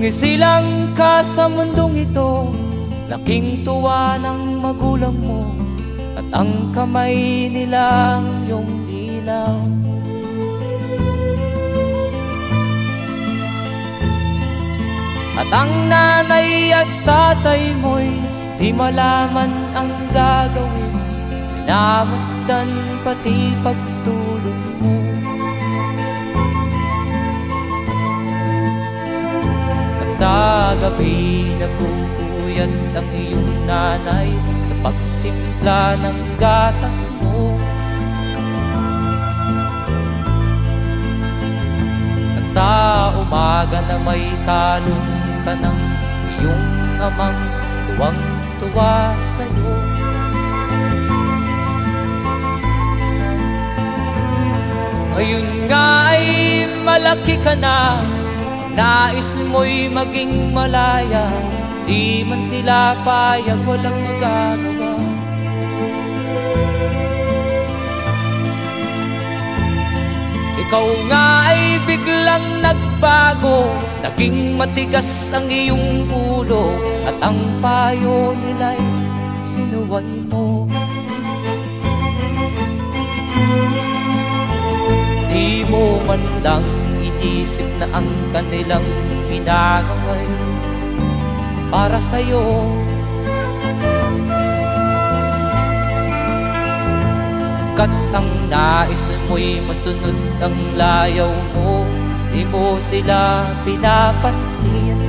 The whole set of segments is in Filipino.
Sumisilang ka sa mundong ito, laking tuwa ng magulang mo, at ang kamay nila ang iyong ilaw. At ang nanay at tatay mo'y di malaman ang gagawin, minamasdan pati pagtulog mo. At sa gabi napupuyat ang iyong nanay sa pagtimpla ng gatas mo. At sa umaga na may talong ka ng iyong amang tuwang-tuwa sa'yo. Ngayon nga ay malaki ka na, nais mo'y maging malaya, di man sila payag, walang magagawa. Ikaw nga ay biglang nagbago, naging matigas ang iyong ulo, at ang payo nila'y sinuway mo. Di mo man lang inisip na ang kanilang ginagawa'y para sa'yo. Kat ang nais mo'y masunod ang layaw mo, di mo sila pinapansin.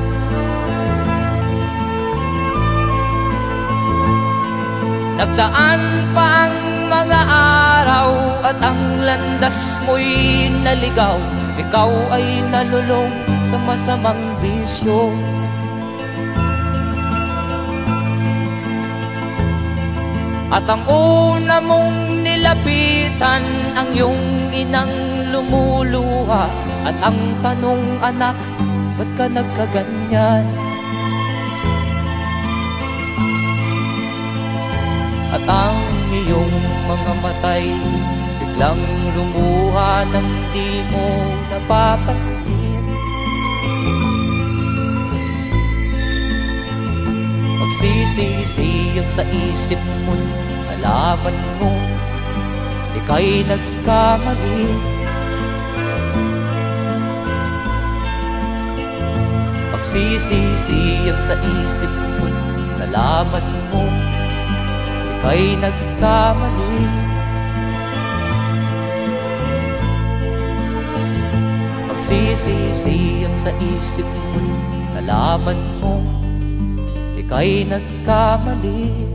Nagdaan pa ang mga araw at ang landas mo'y naligaw, ikaw ay nalulong sa masamang bisyo. At ang una mong nilapitan ang iyong inang lumuluha, at ang tanong, anak, ba't ka nagkaganyan? At ang iyong mga matay biglang lumuha nang di mo napapansin. Magsisisiyag sa isip mo, nalaman mo ika'y nagkamali. Magsisisiyag sa isip mo, nalaman mo ika'y nagkamali. Magsisisiyag sa isip mo, nalaman mo ika'y nagkamali.